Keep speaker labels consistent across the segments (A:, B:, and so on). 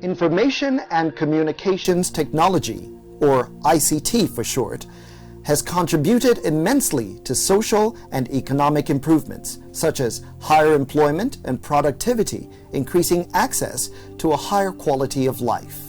A: Information and Communications Technology, or ICT for short, has contributed immensely to social and economic improvements, such as higher employment and productivity, increasing access to a higher quality of life.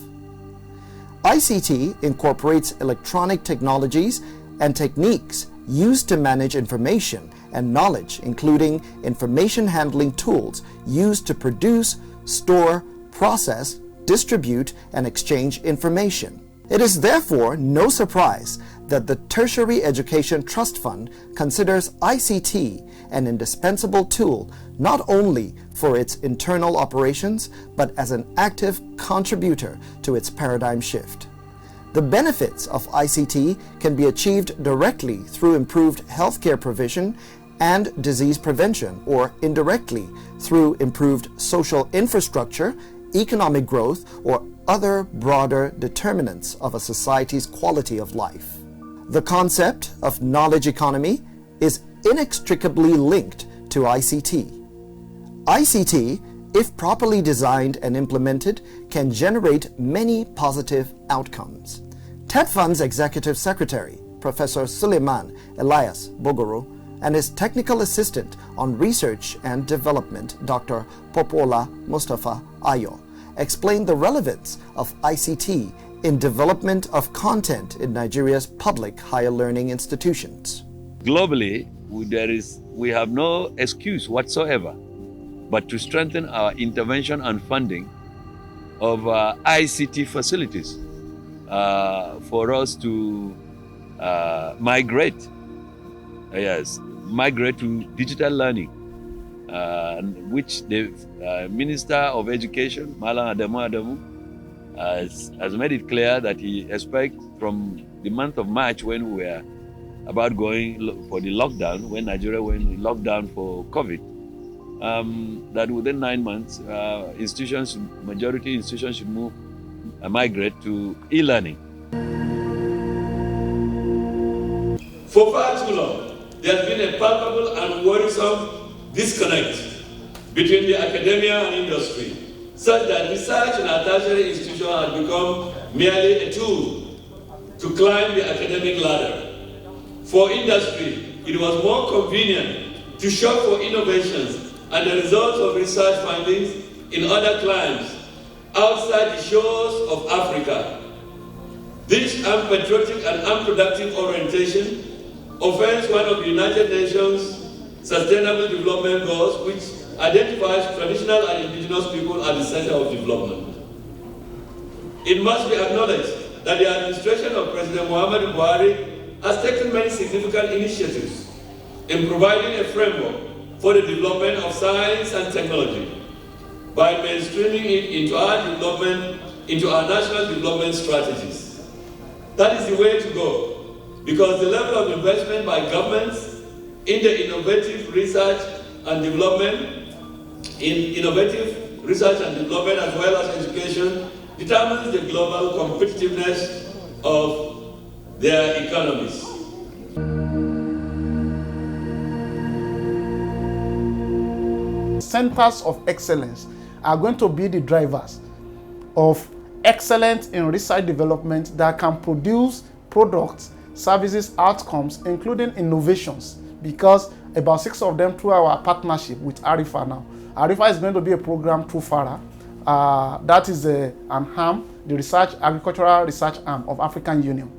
A: ICT incorporates electronic technologies and techniques used to manage information and knowledge, including information handling tools used to produce, store, process, distribute, and exchange information. It is therefore no surprise that the Tertiary Education Trust Fund considers ICT an indispensable tool not only for its internal operations, but as an active contributor to its paradigm shift. The benefits of ICT can be achieved directly through improved healthcare provision and disease prevention, or indirectly through improved social infrastructure, economic growth, or other broader determinants of a society's quality of life. The concept of knowledge economy is inextricably linked to ICT. ICT, if properly designed and implemented, can generate many positive outcomes. TETFund's Executive Secretary, Professor Suleiman Elias Bogoro, and his technical assistant on research and development, Dr. Popola Mustafa Ayo, explained the relevance of ICT in development of content in Nigeria's public higher learning institutions.
B: Globally, we have no excuse whatsoever but to strengthen our intervention and funding of ICT facilities for us to migrate to digital learning, which the Minister of Education, Malam Adamu, has made it clear that he expects from the month of March, when we were about going for the lockdown, when Nigeria went in lockdown for COVID, that within 9 months, majority institutions should migrate to e-learning.
C: For far too long, there has been a palpable and worrisome disconnect between the academia and industry, such that research in our tertiary institution has become merely a tool to climb the academic ladder. For industry, it was more convenient to shop for innovations and the results of research findings in other climes outside the shores of Africa. This unpatriotic and unproductive orientation offends one of the United Nations Sustainable Development Goals, which identifies traditional and indigenous people at the center of development. It must be acknowledged that the administration of President Muhammadu Buhari has taken many significant initiatives in providing a framework for the development of science and technology by mainstreaming it into our national development strategies. That is the way to go, because the level of investment by governments in the innovative research and development, as well as education, determines the global competitiveness of their economies.
D: Centers of excellence are going to be the drivers of excellence in research development that can produce products, services, outcomes, including innovations, because about 6 of them through our partnership with ARIFA now. ARIFA is going to be a program through FARA. That is an arm, the agricultural research arm of African Union.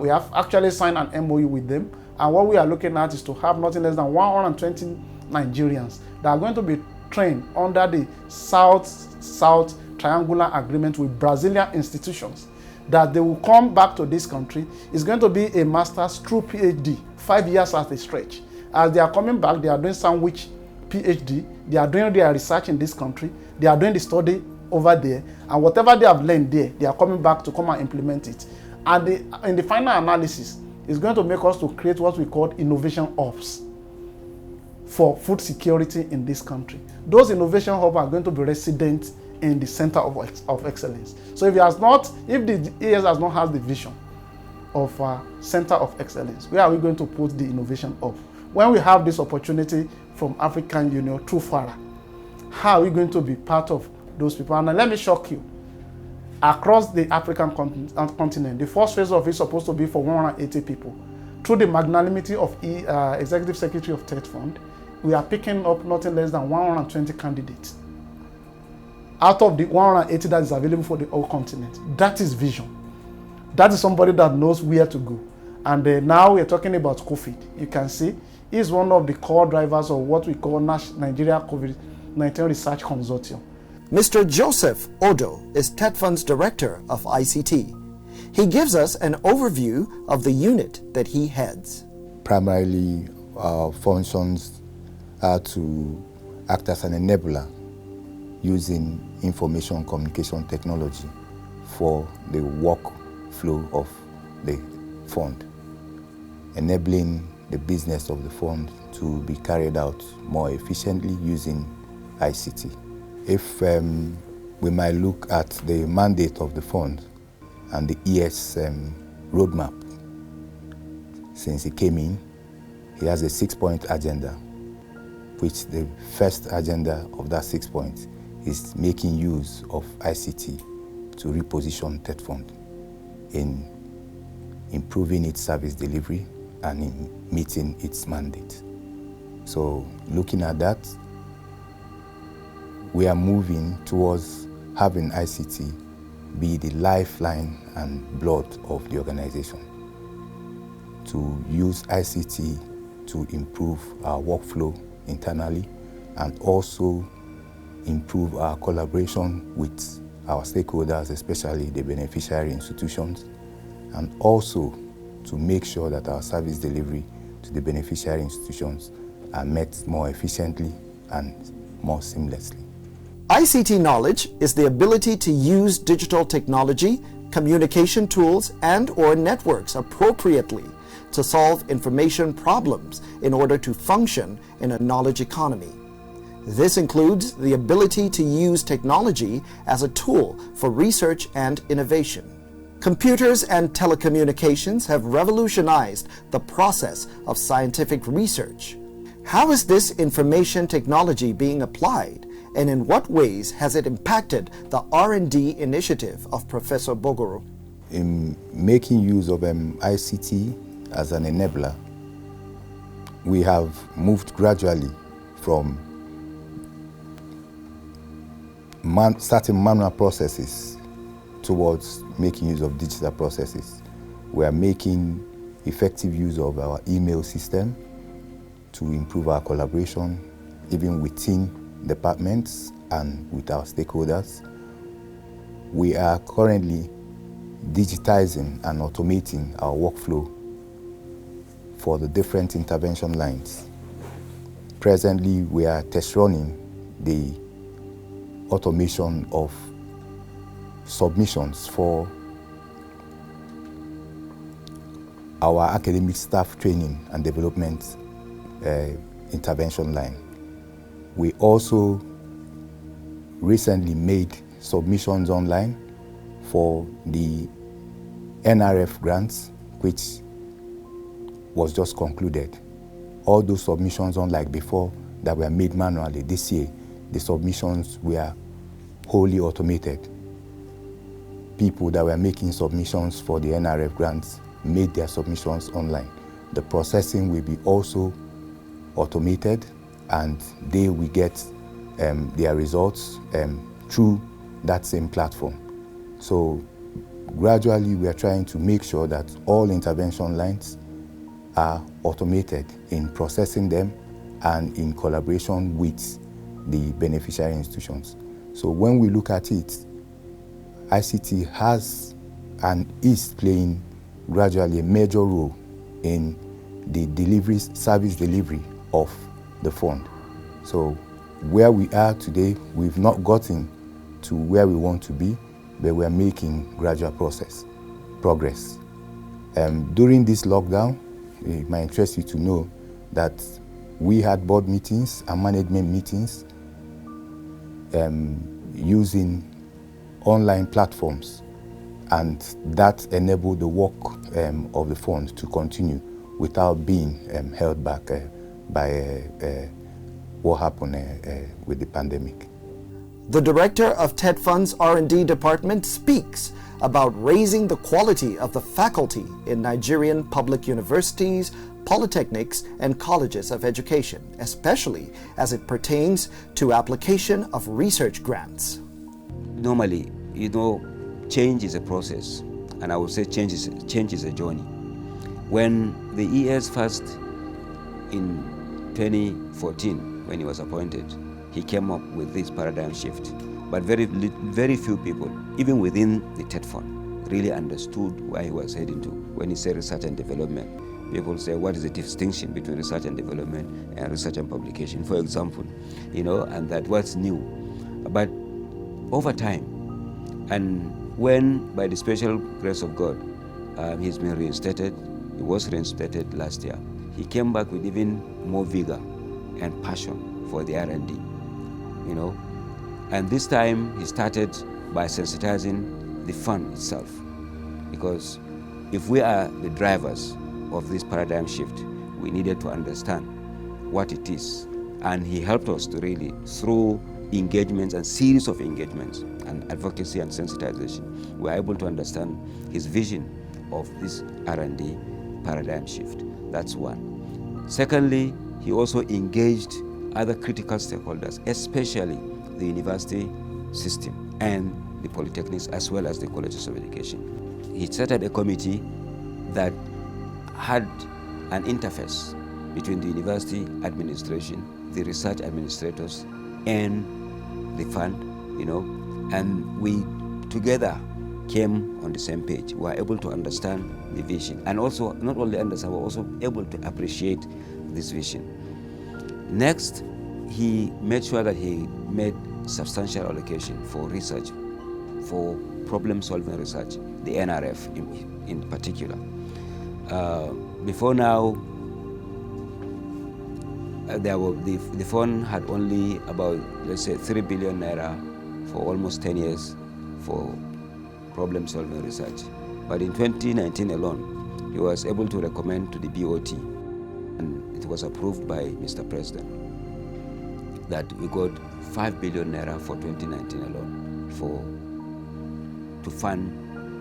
D: We have actually signed an MOU with them, and what we are looking at is to have nothing less than 120 Nigerians that are going to be trained under the South-South Triangular Agreement with Brazilian institutions, that they will come back to this country. It's going to be a master's through PhD, 5 years at a stretch. As they are coming back, they are doing sandwich PhD, they are doing their research in this country, they are doing the study over there, and whatever they have learned there, they are coming back to come and implement it. And in the final analysis, it's going to make us to create what we call innovation hubs for food security in this country. Those innovation hubs are going to be resident in the center of excellence. So if the ES has not had the vision of a center of excellence, where are we going to put the innovation hub? When we have this opportunity from African Union through FARA, how are we going to be part of those people? And let me shock you, across the African continent. The first phase of it is supposed to be for 180 people. Through the magnanimity of Executive Secretary of TETFund, we are picking up nothing less than 120 candidates out of the 180 that is available for the whole continent. That is vision. That is somebody that knows where to go. And now we're talking about COVID. You can see he's one of the core drivers of what we call Nigeria COVID-19 Research Consortium.
A: Mr. Joseph Odo is TETFund's Director of ICT. He gives us an overview of the unit that he heads.
E: Primarily, our functions are to act as an enabler using information communication technology for the workflow of the fund, enabling the business of the fund to be carried out more efficiently using ICT. If we might look at the mandate of the fund and the ES roadmap, since he came in, he has a 6-point agenda, which the first agenda of that 6 points is making use of ICT to reposition TETFund in improving its service delivery and in meeting its mandate. So looking at that, we are moving towards having ICT be the lifeline and blood of the organization, to use ICT to improve our workflow internally and also improve our collaboration with our stakeholders, especially the beneficiary institutions, and also to make sure that our service delivery to the beneficiary institutions are met more efficiently and more seamlessly.
A: ICT knowledge is the ability to use digital technology, communication tools, and/or networks appropriately to solve information problems in order to function in a knowledge economy. This includes the ability to use technology as a tool for research and innovation. Computers and telecommunications have revolutionized the process of scientific research. How is this information technology being applied, and in what ways has it impacted the R&D initiative of Professor Bogoro?
E: In making use of ICT as an enabler, we have moved gradually from certain manual processes towards making use of digital processes. We are making effective use of our email system to improve our collaboration, even within departments and with our stakeholders. We are currently digitizing and automating our workflow for the different intervention lines. Presently, we are test running the automation of submissions for our academic staff training and development intervention line. We also recently made submissions online for the NRF grants, which was just concluded. All those submissions, unlike before, that were made manually, this year, the submissions were wholly automated. People that were making submissions for the NRF grants made their submissions online. The processing will be also automated, and they will get their results through that same platform. So gradually we are trying to make sure that all intervention lines are automated in processing them and in collaboration with the beneficiary institutions. So when we look at it, ICT has and is playing gradually a major role in the service delivery of the fund. So where we are today, we've not gotten to where we want to be, but we're making gradual progress. During this lockdown, it might interest you to know that we had board meetings and management meetings using online platforms, and that enabled the work of the fund to continue without being held back by what happened with the pandemic.
A: The director of TETFund's R&D department speaks about raising the quality of the faculty in Nigerian public universities, polytechnics, and colleges of education, especially as it pertains to application of research grants.
F: Normally, change is a process, and I would say change is a journey. When the ES first, in 2014, when he was appointed, he came up with this paradigm shift. But very few people, even within the TETFund, really understood where he was heading to. When he said research and development, people say, what is the distinction between research and development and research and publication, for example, and that what's new. But over time, and when, by the special grace of God, he's been reinstated, he was reinstated last year, he came back with even more vigor and passion for the R&D, And this time, he started by sensitizing the fund itself. Because if we are the drivers of this paradigm shift, we needed to understand what it is. And he helped us to really, through engagements and series of engagements and advocacy and sensitization, we are able to understand his vision of this R&D paradigm shift. That's one. Secondly, he also engaged other critical stakeholders, especially the university system and the polytechnics, as well as the colleges of education. He started a committee that had an interface between the university administration, the research administrators, and the fund, and we together came on the same page. We were able to understand the vision, and also not only understand, we were also able to appreciate this vision. Next, he made sure that he made substantial allocation for research, for problem-solving research, the NRF in particular. Before now, the fund had only about, let's say, 3 billion naira for almost 10 years for problem-solving research. But in 2019 alone, he was able to recommend to the BOT, and it was approved by Mr. President, that we got 5 billion naira for 2019 alone to fund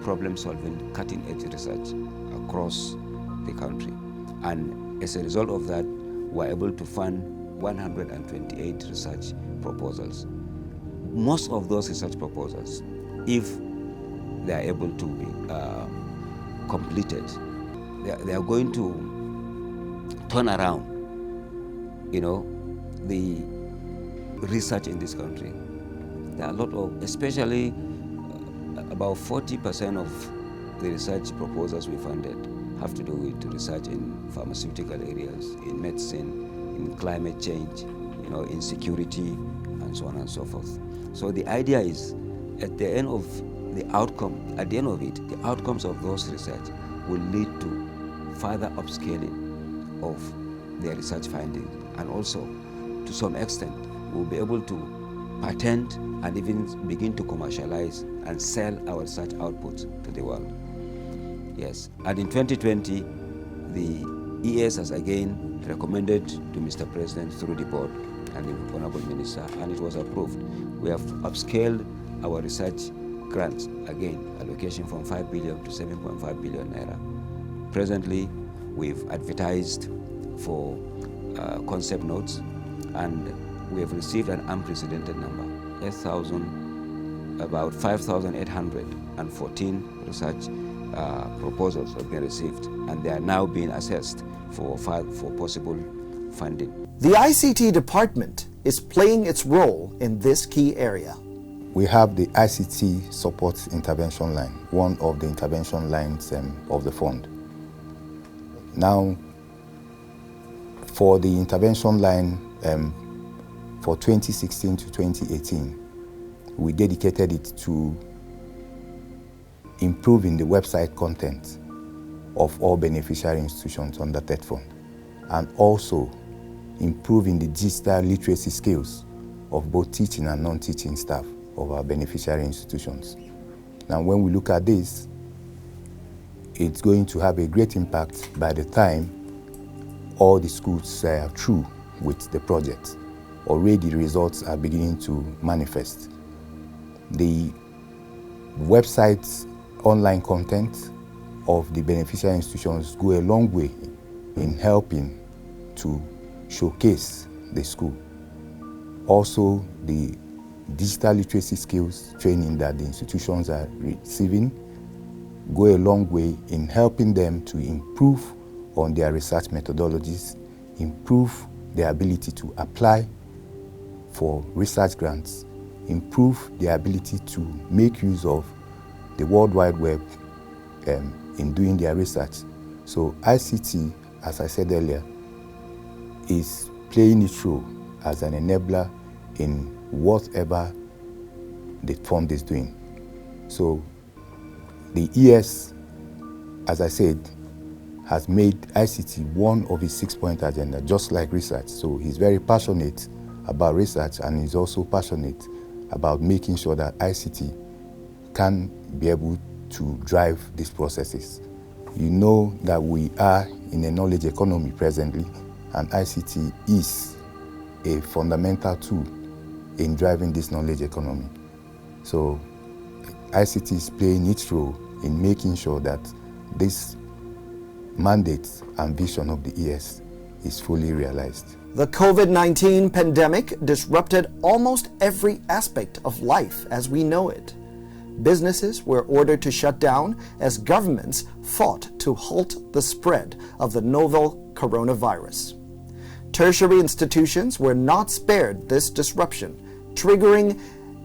F: problem-solving, cutting-edge research across the country. And as a result of that, we were able to fund 128 research proposals. Most of those research proposals, if they are able to be completed, they are going to turn around, the research in this country. There are a lot of, especially about 40% of the research proposals we funded have to do with research in pharmaceutical areas, in medicine, in climate change, in security, and so on and so forth. So the idea is, at the end of the outcome, at the end of it, the outcomes of those research will lead to further upscaling of their research findings, and also, to some extent, we'll be able to patent and even begin to commercialize and sell our research outputs to the world. Yes, and in 2020, the ES has again recommended to Mr. President through the board and the Honorable Minister, and it was approved. We have upscaled our research grants, again, allocation from 5 billion to 7.5 billion naira. Presently, we've advertised for concept notes, and we have received an unprecedented number, about 5,814 research proposals have been received, and they are now being assessed for possible funding.
A: The ICT department is playing its role in this key area.
E: We have the ICT support intervention line, one of the intervention lines of the fund. Now, for the intervention line for 2016 to 2018, we dedicated it to improving the website content of all beneficiary institutions under TETFund, and also improving the digital literacy skills of both teaching and non-teaching staff of our beneficiary institutions. Now, when we look at this, it's going to have a great impact by the time all the schools are through with the project. Already results are beginning to manifest. The websites, online content of the beneficiary institutions go a long way in helping to showcase the school. Also, the digital literacy skills training that the institutions are receiving go a long way in helping them to improve on their research methodologies, improve their ability to apply for research grants, improve their ability to make use of the World Wide Web in doing their research. So ICT, as I said earlier, is playing its role as an enabler in whatever the fund is doing. So the ES, as I said, has made ICT one of his 6-point agenda, just like research. So he's very passionate about research, and he's also passionate about making sure that ICT can be able to drive these processes. You know that we are in a knowledge economy presently, and ICT is a fundamental tool in driving this knowledge economy. So ICT is playing its role in making sure that this mandate and vision of the ES is fully realized.
A: The COVID-19 pandemic disrupted almost every aspect of life as we know it. Businesses were ordered to shut down as governments fought to halt the spread of the novel coronavirus. Tertiary institutions were not spared this disruption, triggering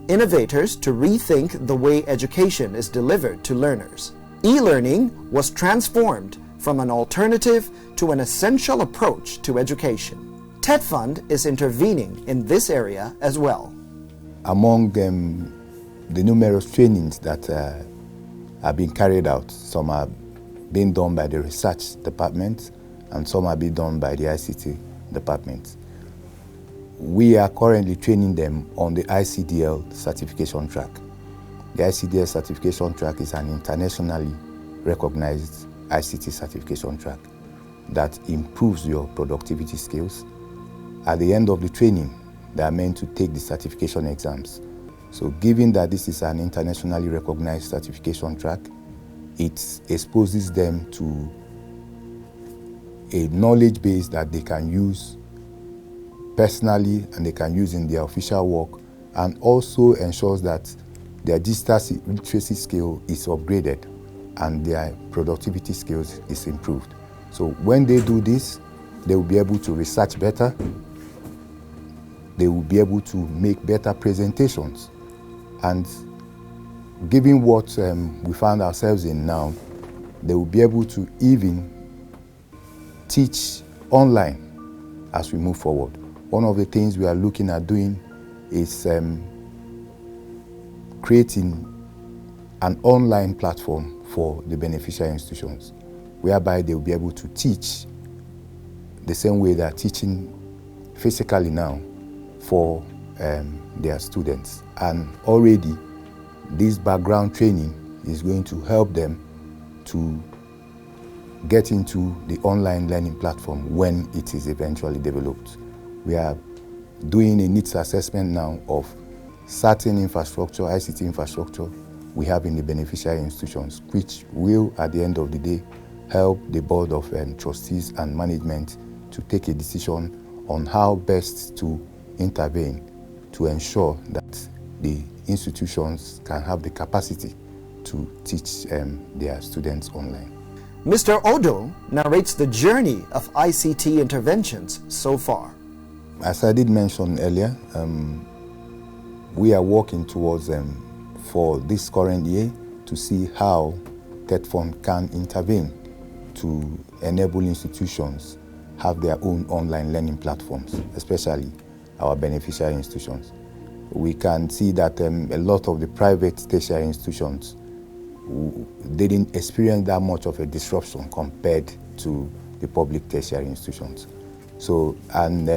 A: innovators to rethink the way education is delivered to learners. E-learning was transformed from an alternative to an essential approach to education. TETFund is intervening in this area as well.
E: Among the numerous trainings that are being carried out, some are being done by the research department and some are being done by the ICT department. We are currently training them on the ICDL certification track. The ICDL certification track is an internationally recognized ICT certification track that improves your productivity skills. At the end of the training, they are meant to take the certification exams. So given that this is an internationally recognized certification track, it exposes them to a knowledge base that they can use personally and they can use in their official work, and also ensures that their digital literacy skill is upgraded and their productivity skills is improved. So when they do this, they will be able to research better, they will be able to make better presentations, and given what we found ourselves in now, they will be able to even teach online as we move forward. One of the things we are looking at doing is creating an online platform for the beneficiary institutions, whereby they will be able to teach the same way they are teaching physically now for their students. And already this background training is going to help them to get into the online learning platform when it is eventually developed. We are doing a needs assessment now of certain infrastructure, ICT infrastructure we have in the beneficiary institutions, which will, at the end of the day, help the board of trustees and management to take a decision on how best to intervene to ensure that the institutions can have the capacity to teach their students online.
A: Mr. Odo narrates the journey of ICT interventions so far.
E: As I did mention earlier, we are working towards for this current year to see how TETFund can intervene to enable institutions have their own online learning platforms, especially our beneficiary institutions. We can see that a lot of the private tertiary institutions didn't experience that much of a disruption compared to the public tertiary institutions. So, and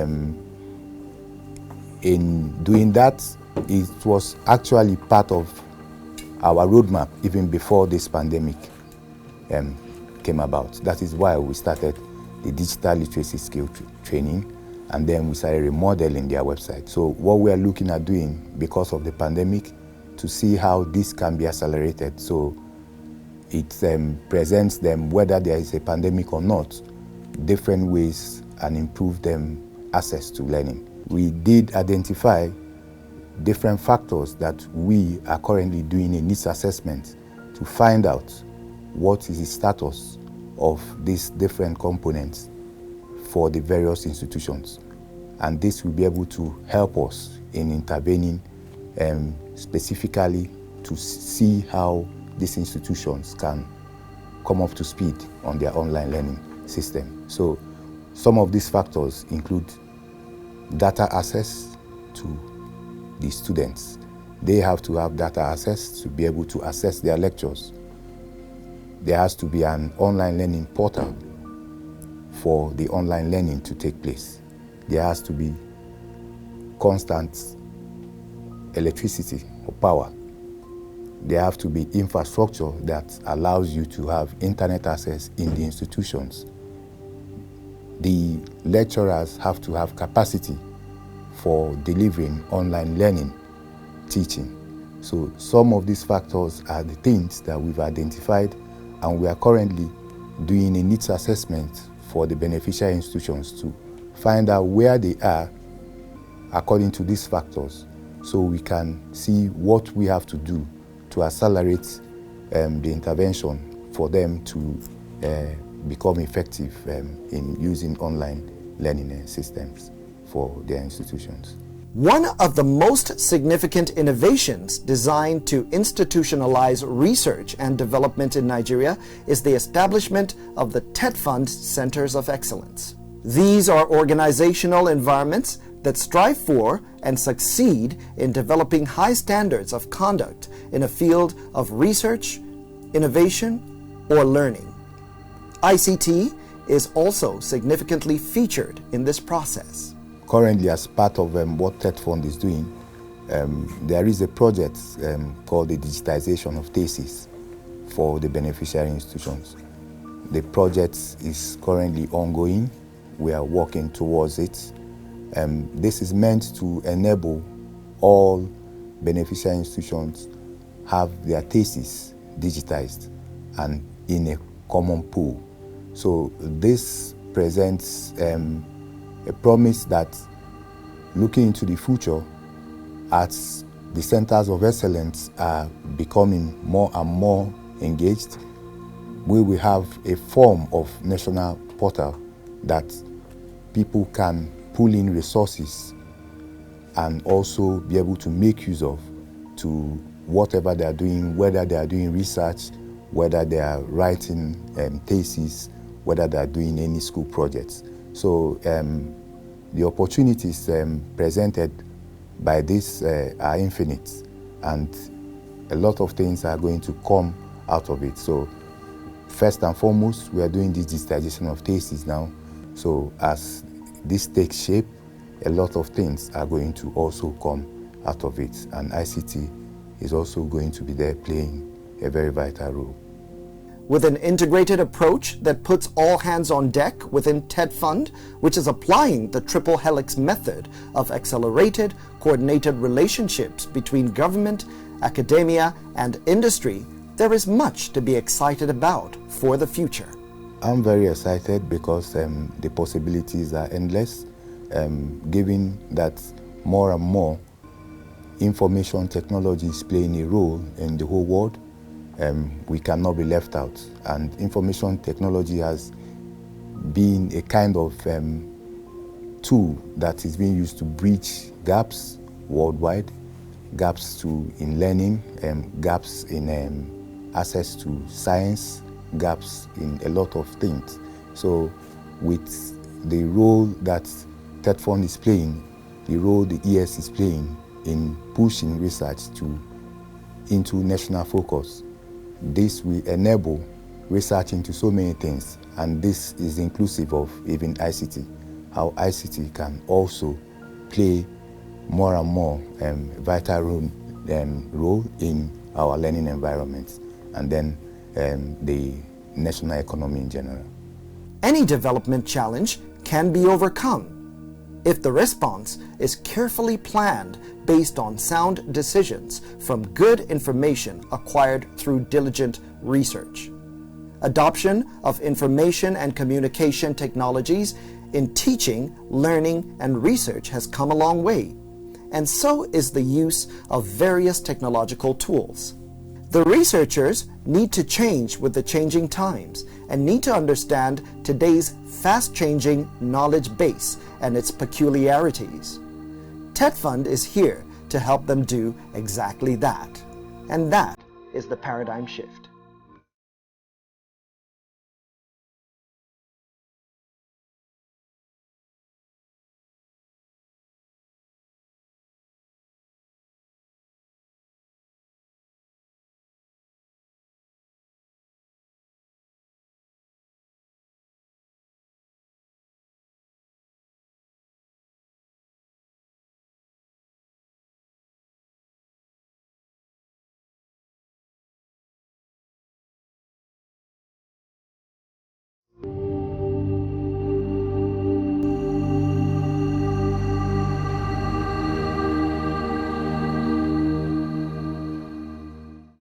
E: in doing that, it was actually part of our roadmap even before this pandemic came about. That is why we started the digital literacy skill training, and then we started remodeling their website. So what we are looking at doing because of the pandemic, to to see how this can be accelerated. So it presents them, whether there is a pandemic or not, different ways and improve them access to learning. We did identify different factors that we are currently doing a needs assessment to find out what is the status of these different components for the various institutions. And this will be able to help us in intervening specifically to see how these institutions can come up to speed on their online learning system. So some of these factors include data access to the students. They have to have data access to be able to access their lectures. There has to be an online learning portal for the online learning to take place. There has to be constant electricity or power. There have to be infrastructure that allows you to have internet access in the institutions. The lecturers have to have capacity for delivering online learning, teaching. So some of these factors are the things that we've identified, and we are currently doing a needs assessment for the beneficiary institutions to find out where they are according to these factors, so we can see what we have to do to accelerate the intervention for them to become effective in using online learning systems for their institutions.
A: One of the most significant innovations designed to institutionalize research and development in Nigeria is the establishment of the TETFund Centers of Excellence. These are organizational environments that strive for and succeed in developing high standards of conduct in a field of research, innovation, or learning. ICT is also significantly featured in this process.
E: Currently, as part of what TETFund is doing, there is a project called the DIGITIZATION of THESIS for the beneficiary institutions. The project is currently ongoing. We are working towards it. This is meant to enable all beneficiary institutions have their THESIS digitized and in a common pool. So this presents a promise that, looking into the future, as the centers of excellence are becoming more and more engaged, we will have a form of national portal that people can pull in resources and also be able to make use of to whatever they are doing, whether they are doing research, whether they are writing theses, whether they are doing any school projects. So the opportunities presented by this are infinite, and a lot of things are going to come out of it. So first and foremost, we are doing this digitization of theses now. So as this takes shape, a lot of things are going to also come out of it, and ICT is also going to be there playing a very vital role.
A: With an integrated approach that puts all hands on deck within TETFund, which is applying the triple helix method of accelerated, coordinated relationships between government, academia, and industry, there is much to be excited about for the future.
E: I'm very excited because the possibilities are endless, given that more and more information technology is playing a role in the whole world. We cannot be left out, and information technology has been a kind of tool that is being used to bridge gaps worldwide, gaps in learning, gaps in access to science, gaps in a lot of things. So with the role that TETFund is playing, the role the ES is playing in pushing research into national focus, this will enable research into so many things, and this is inclusive of even ICT, how ICT can also play more and more vital role in our learning environments, and then the national economy in general.
A: Any development challenge can be overcome. if the response is carefully planned based on sound decisions from good information acquired through diligent research. Adoption of information and communication technologies in teaching, learning, and research has come a long way, and so is the use of various technological tools. The researchers need to change with the changing times and need to understand today's fast-changing knowledge base and its peculiarities. TETFund is here to help them do exactly that. And that is the paradigm shift.